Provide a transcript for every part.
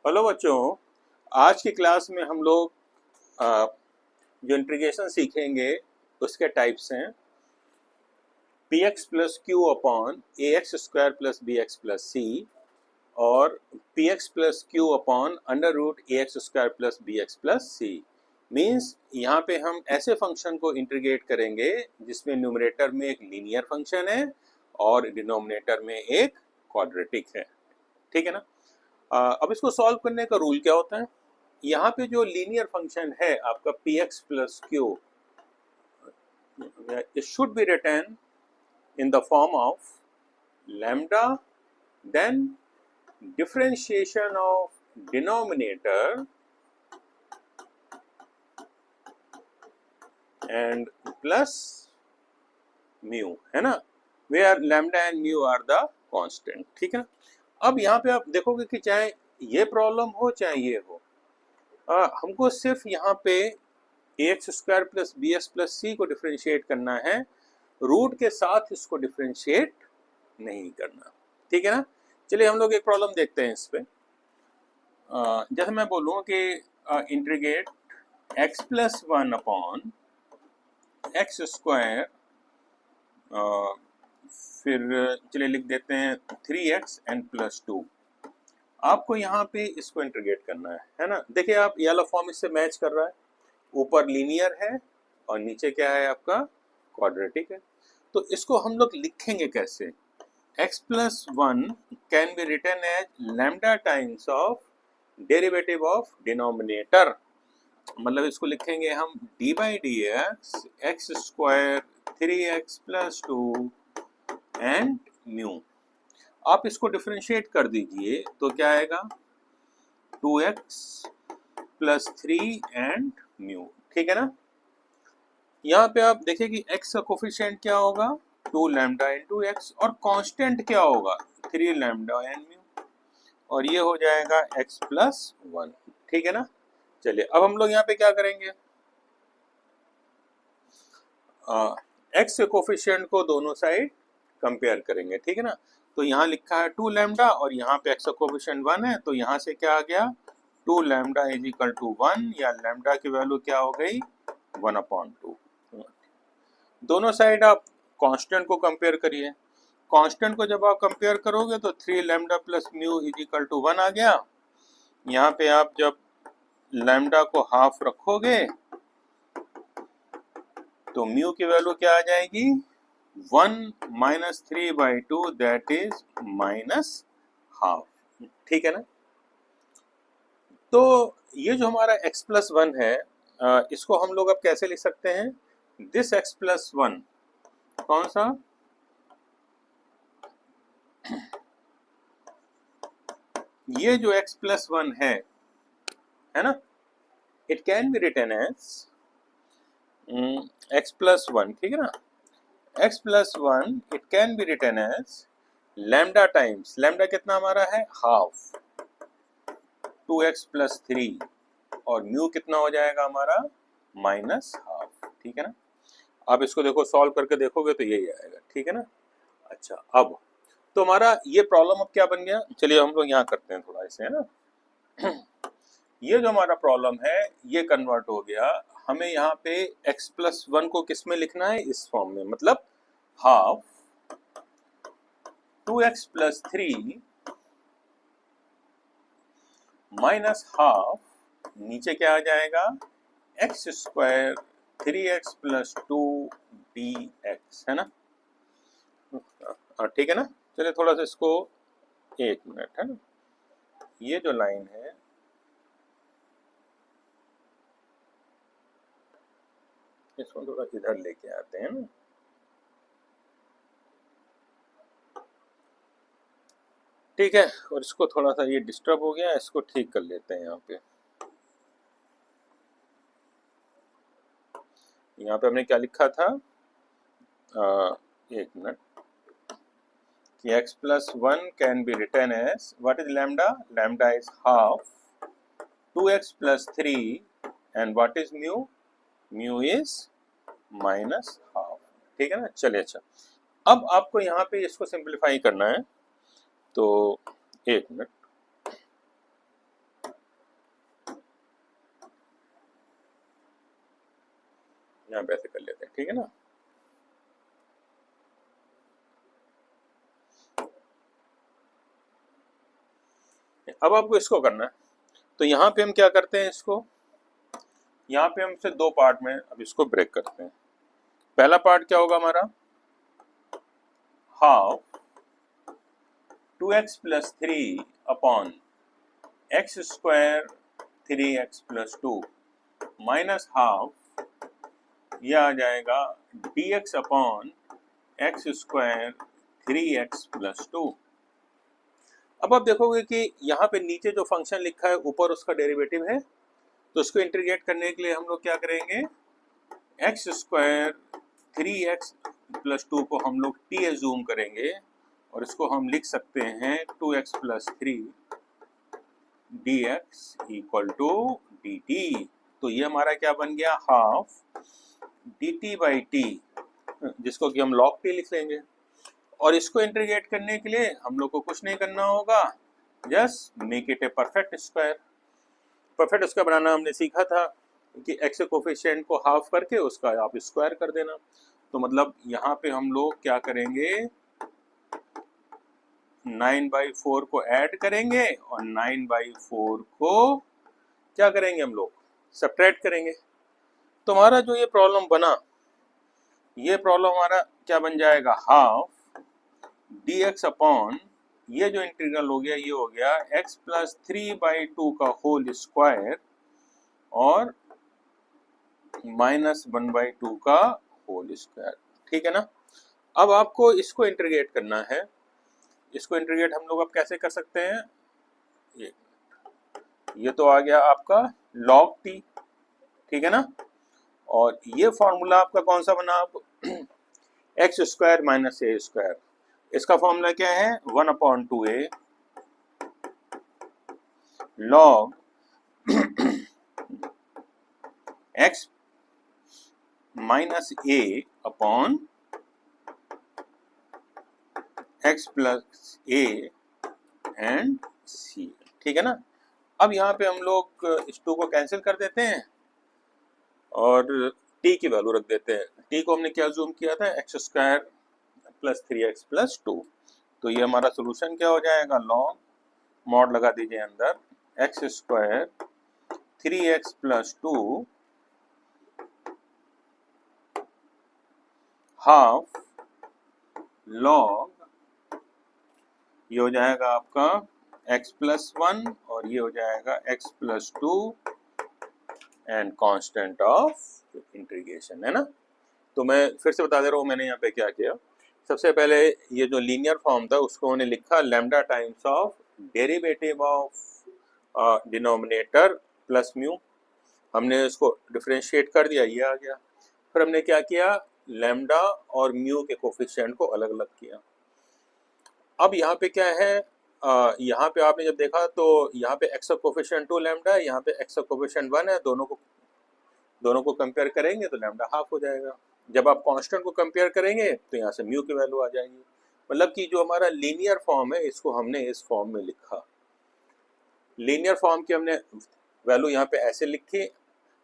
Hello बच्चों, आज की क्लास में हम लोग जो इंटीग्रेशन सीखेंगे उसके टाइप्स हैं P x plus Q upon A x square plus B x plus C और P x plus Q upon under root A x square plus B x plus C. Means यहाँ पे हम ऐसे function को integrate करेंगे जिसमें numerator में एक लीनियर फंक्शन है और डिनोमिनेटर में एक क्वाड्रेटिक है। ठीक है ना। अब इसको सॉल्व करने का रूल क्या होता है? यहाँ पे जो लीनियर फंक्शन है आपका P x plus Q, it should be written in the form of lambda, then differentiation of denominator and plus mu, है ना, where lambda and mu are the constant. ठीक है ना। अब यहाँ पे आप देखोगे कि चाहे ये प्रॉब्लम हो चाहे ये हो, हमको सिर्फ यहाँ पे a x square plus B x plus c को डिफ्रेंशिएट करना है, रूट के साथ इसको डिफ्रेंशिएट नहीं करना। ठीक है ना। चलिए हम लोग एक प्रॉब्लम देखते हैं इस पे। जैसे मैं बोलूँ कि integrate x plus one upon x square, फिर चलिए लिख देते हैं 3x एंड प्लस 2। आपको यहाँ पे इसको इंटीग्रेट करना है ना। देखिए आप ये वाला फॉर्म इससे मैच कर रहा है, ऊपर लीनियर है और नीचे क्या है आपका क्वाड्रेटिक है। तो इसको हम लोग लिखेंगे कैसे? x plus one can be written as lambda times of derivative of denominator, मतलब इसको लिखेंगे हम D by D X square 3x plus 2 and mu. आप इसको डिफरेंशिएट कर दीजिए तो क्या आएगा 2x प्लस 3 एंड म्यू। ठीक है ना। यहाँ पे आप देखिए कि x का कोफिशिएंट क्या होगा 2 लैम्डा इंटू एक्स और कांस्टेंट क्या होगा 3 लैम्डा एंड म्यू, और ये हो जाएगा x प्लस 1। ठीक है ना। चलिए अब हम लोग यहाँ पे क्या करेंगे, x के कोफिशिएंट को दोनों साइड कंपेयर करेंगे। ठीक है ना। तो यहाँ लिखा है 2 लैम्डा और यहाँ पे x का कोफिशिएंट 1 है, तो यहाँ से क्या आ गया 2 लैम्डा इज इक्वल टू 1, या लैम्डा की वैल्यू क्या हो गई 1/2। दोनों साइड आप कांस्टेंट को कंपेयर करिए। कांस्टेंट को जब आप कंपेयर करोगे तो 3 lambda plus mu is equal to 1 आ गया। यहाँ पे आप जब लैम्डा को हाफ रखोगे तो म्यू की वैल्यू क्या आ जाएगी 1 minus 3/2, that is minus half. ठीक है ना। तो ये जो हमारा x प्लस 1 है, इसको हम लोग अब कैसे लिख सकते हैं? दिस x प्लस 1, कौन सा, ये जो x प्लस 1 है ना, it can be written as x plus 1। ठीक है ना। x plus 1 it can be written as lambda times, lambda कितना हमारा है हाफ, 2x प्लस 3, और म्यू कितना हो जाएगा हमारा माइनस हाफ। ठीक है ना। आप इसको देखो सॉल्व करके देखोगे तो यही आएगा। ठीक है ना। अच्छा, अब तो हमारा ये प्रॉब्लम अब क्या बन गया, चलिए हम लोग यहाँ करते हैं थोड़ा इसे, है ना। ये जो हमारा प्रॉब्लम है ये कन्वर्ट हो गया, हमें यहाँ पे x प्लस 1 को किस में लिखना है, इस फॉर्म में, मतलब half 2x plus 3 minus half, नीचे क्या आ जाएगा x square 3x plus 2 dx, है ना। ठीक है ना। चलिए थोड़ा सा इसको, एक मिनट, है ना, ये जो लाइन है इसको थोड़ा इधर लेके आते हैं ना। ठीक है, और इसको थोड़ा सा ये डिस्टर्ब हो गया, इसको ठीक कर लेते हैं। यहाँ पे हमने क्या लिखा था, एक मिनट, कि x plus 1 can be written as, what is lambda, lambda is half 2x plus 3 and what is mu, mu is minus half. ठीक है ना। चलिए अच्छा, अब आपको यहाँ पे इसको सिंप्लीफाई करना है, तो एक मिनट, यहाँ पे ऐसे कर लेते हैं, ठीक है ना। अब आपको इसको करना है, तो यहाँ पे हम क्या करते हैं, इसको यहाँ पे हम इसे दो पार्ट में अब इसको ब्रेक करते हैं। पहला पार्ट क्या होगा हमारा, half 2x plus 3 upon x square 3x plus 2 minus half यह आ जाएगा dx upon x square 3x plus 2। अब आप देखोगे कि यहाँ पे नीचे जो फंक्शन लिखा है ऊपर उसका डेरिवेटिव है, तो उसको इंटीग्रेट करने के लिए हम लोग क्या करेंगे, एक्स स्क्वायर 3x प्लस 2 को हम लोग t एज्यूम करेंगे और इसको हम लिख सकते हैं 2x plus 3 dx equal to dt। तो ये हमारा क्या बन गया, हाफ dt बाई टी, जिसको कि हम log t लिख लेंगे। और इसको इंटीग्रेट करने के लिए हम लोग को कुछ नहीं करना होगा, just make it a perfect square. Perfect square बनाना हमने सीखा था कि एक्स कोफिशिएंट को हाफ करके उसका आप स्क्वायर कर देना। तो मतलब यहाँ पे हम लोग क्या करेंगे, 9/4 को ऐड करेंगे और 9/4 को क्या करेंगे, हम लोग सब्ट्रैक्ट करेंगे। तो हमारा जो ये प्रॉब्लम बना, ये प्रॉब्लम हमारा क्या बन जाएगा, हाफ dx अपॉन ये जो इंटीग्रल हो गया ये हो गया x प्लस 3/2 का होल स्क्वायर और माइनस 1/2 का होल स्क्वायर, ठीक है ना। अब आपको इसको इंटीग्रेट करना है। इसको इंटीग्रेट हम लोग अब कैसे कर सकते हैं, ये तो आ गया आपका log t, ठीक है ना। और ये फॉर्मूला आपका कौन सा बना, आप x square minus a square, इसका फॉर्मूला क्या है, 1/2a log x minus a upon x plus a and c, ठीक है ना। अब यहाँ पे हम लोग इस 2 को कैंसिल कर देते हैं और t की वैल्यू रख देते हैं। t को हमने क्या जूम किया था, x square plus 3x plus 2। तो ये हमारा सोल्यूशन क्या हो जाएगा, लॉग मॉड लगा दीजिए अंदर x square 3x plus 2 half log, ये हो जाएगा आपका x प्लस 1 और ये हो जाएगा x plus 2 and constant of integration, है ना। तो मैं फिर से बता दे रहा हूँ मैंने यहाँ पे क्या किया। सबसे पहले ये जो लीनियर फॉर्म था उसको मैंने लिखा lambda times of derivative of denominator plus mu, हमने इसको डिफरेंशिएट कर दिया, ये आ गया। फिर हमने क्या किया, लैम्डा और म्यू के कोफिशिएंट को अलग अलग किया। अब यहाँ पे क्या है, यहाँ पे आपने जब देखा तो यहाँ पे एक्स का कोफिशिएंट 2 लैम्डा है, यहाँ पे एक्स का कोफिशिएंट 1 है, दोनों को कंपेयर करेंगे तो लैम्डा हाफ हो जाएगा। जब आप कांस्टेंट को कंपेयर करेंगे तो यहाँ से म्यू की वैल्यू आ जाएगी। मतलब कि जो हमारा लीनियर फॉर्म है इसको हमने इस फॉर्म में लिखा। लीनियर फॉर्म की हमने वैल्यू यहाँ पे ऐसे लिखी,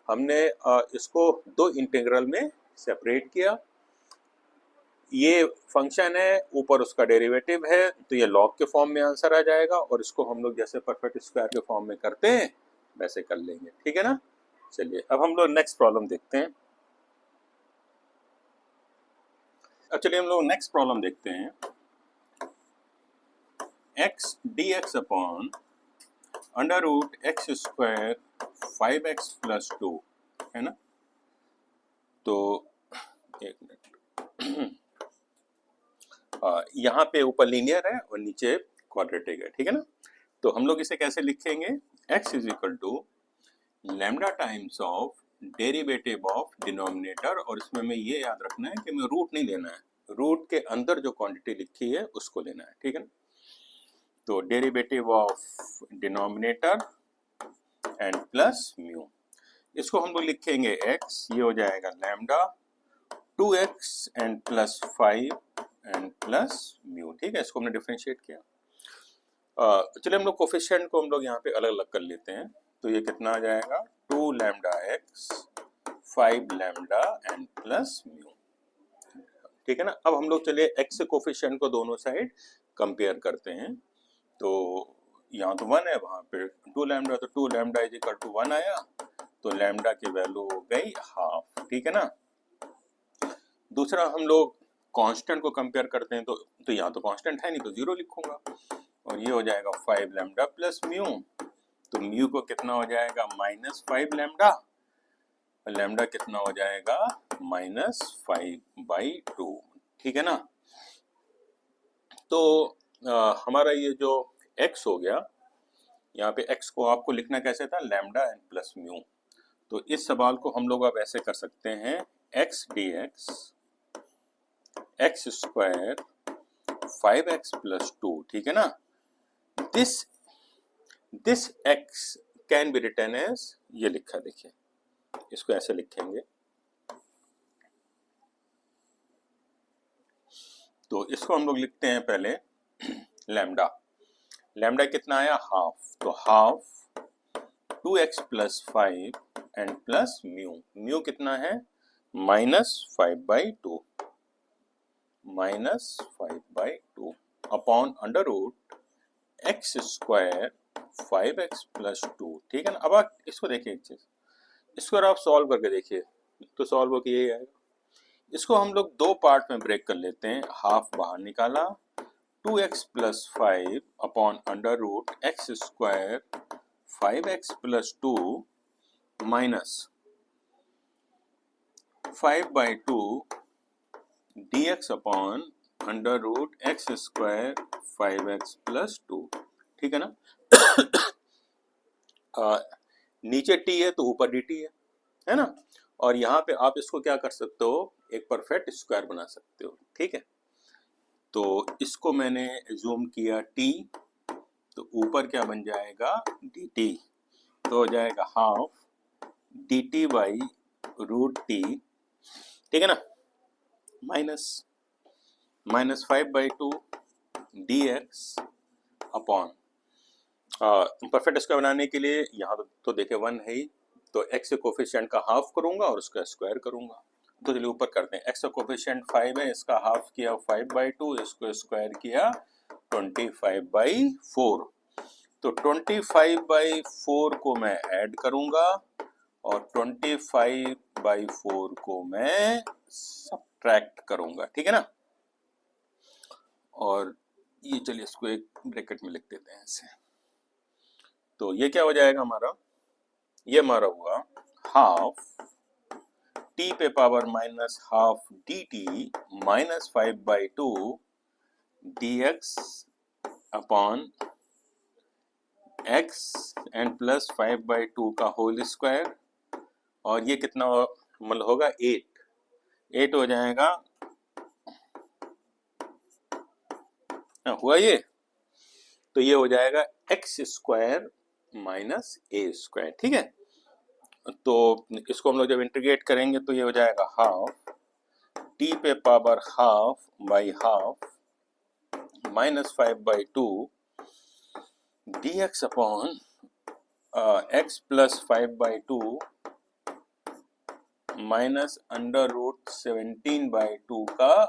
हमने इसको दो इंटीग्रल में सेपरेट किया। ये फंक्शन है, ऊपर उसका डेरिवेटिव है, तो ये लॉग के फॉर्म में आंसर आ जाएगा और इसको हम लोग जैसे परफेक्ट स्क्वायर के फॉर्म में करते हैं वैसे कर लेंगे, ठीक है ना। चलिए अब हम लोग नेक्स्ट प्रॉब्लम देखते हैं। अब चलिए हम लोग नेक्स्ट प्रॉब्लम देखते हैं। x dx upon under root x square 5x plus 2, है ना। तो एक मिनट, यहाँ पे ऊपर लीनियर है और नीचे क्वाड्रेटिक है, ठीक है ना। तो हम लोग इसे कैसे लिखेंगे, x is equal to lambda times of derivative of denominator, और इसमें हमें ये याद रखना है कि हमें रूट नहीं लेना है, रूट के अंदर जो क्वांटिटी लिखी है उसको लेना है, ठीक है ना। तो derivative of denominator and plus mu, इसको हम लोग लिखेंगे x, ये हो जाएगा lambda 2x and plus 5 and plus mu, ठीक है। इसको हमने डिफरेंशिएट किया। चलिए हम लोग कोफिशिएंट को हम लोग यहाँ पे अलग अलग कर लेते हैं। तो ये कितना आ जाएगा, 2 lambda x 5 lambda and plus mu. ठीक है ना। अब हम लोग चलिए x से कोफिशिएंट को दोनों साइड कंपेयर करते हैं। तो यहाँ तो 1 है, वहाँ पे 2 लैम्डा, तो 2 लैम्डा इज इक्वल टू 1 आया, तो लैम्डा की वैल्यू हो गई हाफ। ठीक है ना। दूसरा हम लोग कांस्टेंट को कंपेयर करते हैं, तो यहाँ तो कांस्टेंट है नहीं, तो 0 लिखूंगा, और ये हो जाएगा 5 लैम्डा प्लस म्यू। तो म्यू को कितना हो जाएगा -5 लैम्डा, और लैम्डा कितना हो जाएगा -5/2। ठीक है ना। तो हमारा ये जो x हो गया, यहाँ पे x को आपको लिखना कैसे था, लैम्डा एन प्लस म्यू। तो इस सवाल को हम लोग अब ऐसे कर सकते हैं, x dx x square 5x plus 2। ठीक है ना। This x can be written as, ये लिखा, देखिए इसको ऐसे लिखेंगे, तो इसको हम लोग लिखते हैं पहले लैम्डा। लैम्डा कितना आया, हाफ, तो half 2x plus 5 and plus mu. Mu कितना है -5/2, -5/2 upon under root x square 5x plus 2। ठीक है ना। अब आप इसको देखिए, एक चीज, इसको अगर आप सॉल्व करके देखिए तो सॉल्व होकर यही आएगा। इसको हम लोग दो पार्ट में ब्रेक कर लेते हैं, हाफ बाहर निकाला, 2x plus 5 upon under root x square 5x plus 2 minus 5/2 dx upon under root x square 5x plus 2। ठीक है ना। नीचे t है तो ऊपर dt है ना। और यहाँ पे आप इसको क्या कर सकते हो, एक परफेक्ट स्क्वायर बना सकते हो। ठीक है। तो इसको मैंने जूम किया t, तो ऊपर क्या बन जाएगा dt, तो हो जाएगा half dt by root t। ठीक है ना। Minus 5/2 dx upon, perfect square बनाने के लिए यहाँ तो देखे 1 है ही, तो x के कोफिशिएंट का हाफ करूंगा और उसका स्क्वायर करूंगा। तो चलिए ऊपर करते हैं, x का कोफिशिएंट 5 है, इसका हाफ किया 5/2, इसको स्क्वायर किया 25/4। तो 25/4 को मैं ऐड करूंगा और 25/4 को मैं सब्ट्रैक्ट करूंगा। ठीक है ना। और ये चलिए इसको एक ब्रैकेट में लिख देते हैं ऐसे। तो ये क्या हो जाएगा हमारा, ये हमारा हुआ हाफ t पे power minus half dt minus 5/2 dx upon x and plus 5/2 का होल स्क्वायर, और ये कितना मतलब होगा 8 हो जाएगा। हुआ ये, तो ये हो जाएगा x square minus a square. ठीक है। तो इसको हम लोग जब इंटीग्रेट करेंगे तो ये हो जाएगा हाफ t पे power half by half minus 5/2 dx upon x plus 5/2 minus under root 17/2 का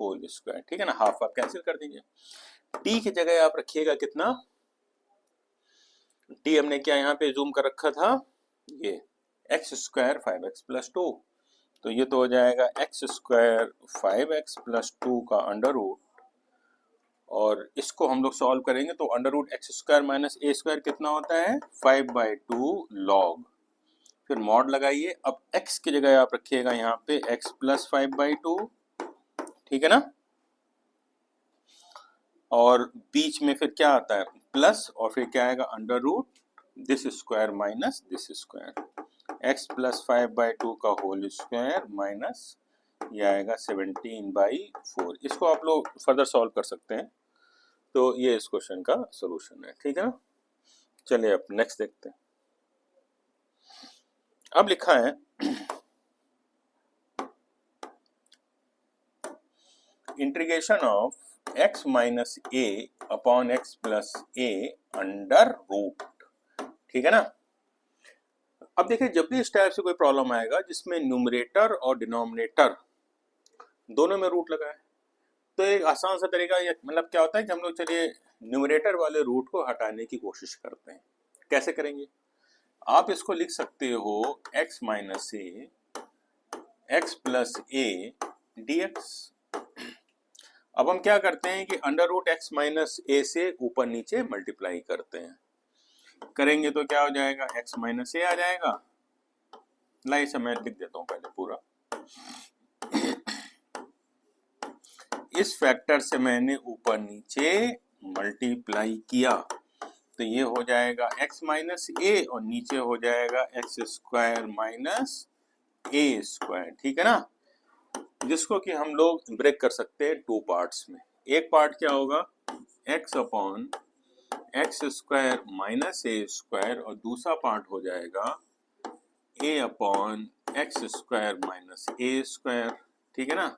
होल स्क्वायर। ठीक है ना। हाफ आप कैंसिल कर दीजिए, t की जगह आप रखिएगा कितना, t हमने क्या यहाँ पे जूम कर रखा था, ये x स्क्वायर 5x प्लस 2, तो ये तो हो जाएगा x स्क्वायर 5x प्लस 2 का अंडर रूट, और इसको हम लोग सॉल्व करेंगे तो under root x square minus a square कितना होता है 5/2 लॉग, फिर मॉड लगाइए। अब x की जगह आप रखिएगा यहाँ पे x प्लस 5/2। ठीक है ना। और बीच में फिर क्या आता है प्लस, और फिर क्या आएगा under root this square minus this square, x plus 5/2 का होल स्क्वायर माइनस ये आएगा 17/4। इसको आप लोग फर्दर सॉल्व कर सकते हैं। तो ये इस क्वेश्चन का सॉल्यूशन है। ठीक है ना। चलिए अब नेक्स्ट देखते हैं। अब लिखा है integration of x minus a upon x plus a under root. ठीक है ना। अब देखिए जब भी इस टाइप से कोई प्रॉब्लम आएगा जिसमें न्यूमरेटर और डिनोमिनेटर दोनों में रूट लगा है, तो एक आसान सा तरीका ये मतलब क्या होता है कि हम लोग चलिए न्यूमरेटर वाले रूट को हटाने की कोशिश करते हैं। कैसे करेंगे? आप इसको लिख सकते हो x minus A x plus A D x. अब हम क्या करते हैं कि अंडर रूट एक्स माइनस ए से ऊपर नीचे मल्टीप्लाई करते हैं। करेंगे तो क्या हो जाएगा? x माइनस ए आ जाएगा। लाइए इसे मैं लिख देता हूँ पहले पूरा। इस फैक्टर से मैंने ऊपर नीचे मल्टीप्लाई किया तो ये हो जाएगा x माइनस ए और नीचे हो जाएगा x square minus a square. ठीक है ना, जिसको कि हम लोग ब्रेक कर सकते हैं टू पार्ट्स में। एक पार्ट क्या होगा? x upon x square minus a square और दूसरा पार्ट हो जाएगा a upon x square minus a square. ठीक है ना।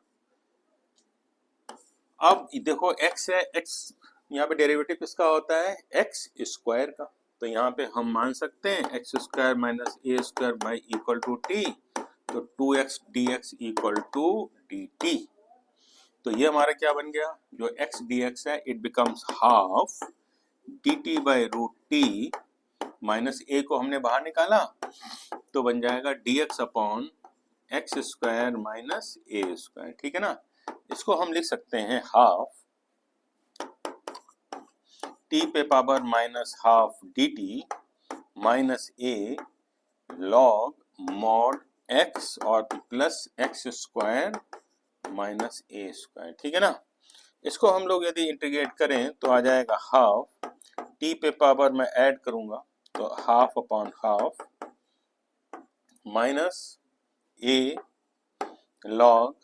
अब देखो x है, x यहाँ पे डेरिवेटिव किसका होता है? x स्क्वायर का। तो यहाँ पे हम मान सकते हैं x square minus a square by equal to t, तो 2x dx equal to dt। तो ये हमारा क्या बन गया? जो x dx है it becomes half dt by root t, minus a को हमने बाहर निकाला तो बन जाएगा dx upon x square minus a square. ठीक है ना। इसको हम लिख सकते हैं हाफ t पे power minus half dt minus a log mod x और plus x square minus a square. ठीक है ना। इसको हम लोग यदि इंटीग्रेट करें तो आ जाएगा हाफ t पे पावर मैं ऐड करूंगा तो half upon half minus a log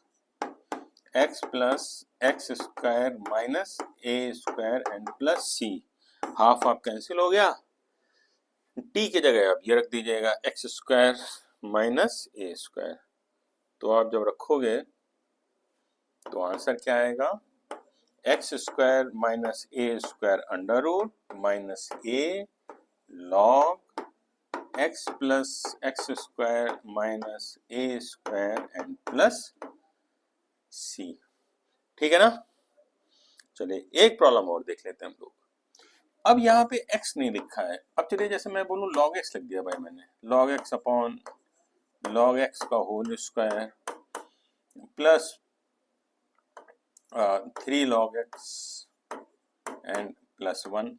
x plus x square minus a square and plus C. Half half cancel हो गया, t की जगह आप ये रख दीजिएगा x square minus a square. तो आप जब रखोगे तो आंसर क्या आएगा? X square minus a square under root minus a log x plus x square minus a square and plus सी। ठीक है ना। चलिए एक प्रॉब्लम और देख लेते हैं हम लोग। अब यहाँ पे x नहीं लिखा है। अब चलिए जैसे मैं बोलूँ log x लिख दिया भाई मैंने, log x upon log x का whole square plus 3 log x and plus 1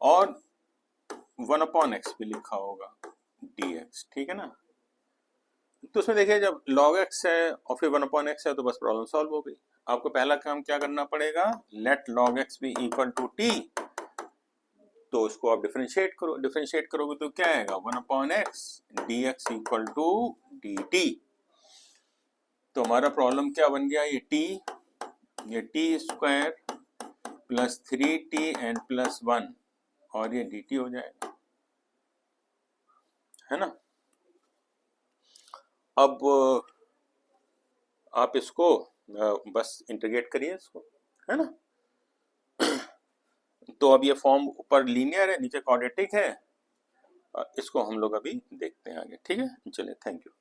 और 1 अपॉन एक्स भी लिखा होगा dx। ठीक है ना। तो उसमें देखिए जब log x है और फिर 1 अपॉन एक्स है तो बस प्रॉब्लम सॉल्व हो गई। आपको पहला काम क्या करना पड़ेगा? लेट log x भी इक्वल टू t, तो उसको आप डिफरेंशिएट करो। डिफरेंशिएट करोगे तो क्या आएगा? 1 upon x d x equal to d t. तो हमारा प्रॉब्लम क्या बन गया? ये t square plus 3t and plus 1 और ये डी टी हो जाएगा, है ना। अब आप इसको बस इंटीग्रेट करिए इसको, है ना। तो अब ये फॉर्म ऊपर लीनियर है, नीचे क्वाड्रेटिक है। इसको हम लोग अभी देखते हैं आगे। ठीक है, चलिए थैंक यू।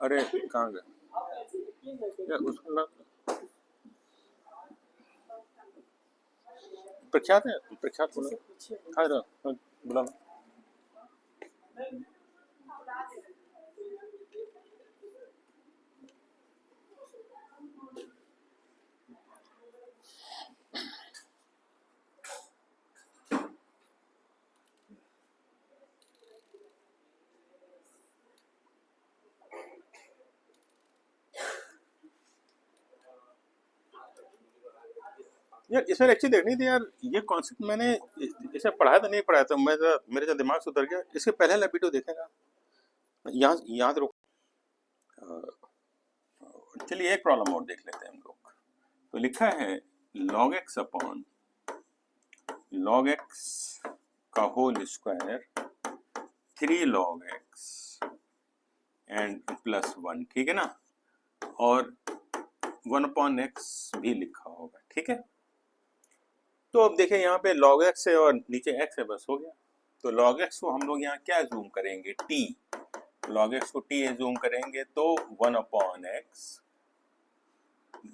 अरे कहाँ गए? उसको प्रख्यात है, प्रख्यात बोला। हाँ बुला। यार इसमें एक्चुअली देखनी थी यार, ये कॉन्सेप्ट मैंने इसे पढ़ाया तो नहीं पढ़ाया, तो मेरे जो दिमाग से उतर गया। इसके पहले वाला वीडियो देखेगा, यहाँ याद रखो। चलिए एक प्रॉब्लम और देख लेते हैं हम लोग। तो लिखा है log x upon log x का whole square 3 log x and plus 1। ठीक है ना। और 1/x भी लिखा होगा, ठीक है। तो अब देखें यहाँ पे log x है और नीचे x है, बस हो गया। तो log x को हम लोग यहाँ क्या जूम करेंगे, t, log x को t जूम करेंगे तो 1/x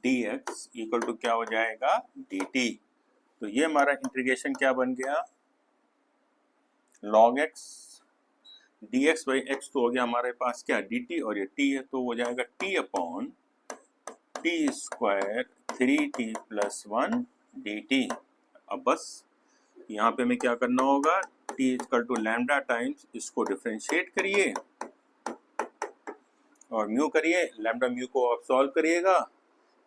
dx इक्वल टू क्या हो जाएगा, dt। तो ये हमारा इंटीग्रेशन क्या बन गया, log x dx by x तो हो गया हमारे पास क्या, dt, और ये t है तो हो जाएगा t square 3t plus 1 dt। अब बस यहाँ पे हमें क्या करना होगा, t equal to lambda times इसको डिफरेंशिएट करिए और म्यू करिए, लैम्डा म्यू को आप सॉल्व करिएगा,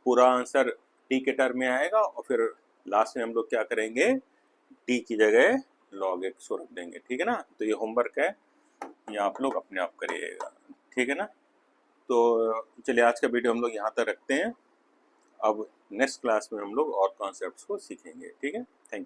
पूरा आंसर t के टर्म में आएगा और फिर लास्ट में हम लोग क्या करेंगे, t की जगह log x को रख देंगे, ठीक है ना। तो ये होमवर्क है, ये आप लोग अपने आप करिएगा, ठीक है ना। तो चलिए आज का वीडियो हम लोग यहाँ तक रखते हैं, अब नेक्स्ट क्लास में हम लोग और कॉन्सेप्ट्स को सीखेंगे, ठीक है। Thank you.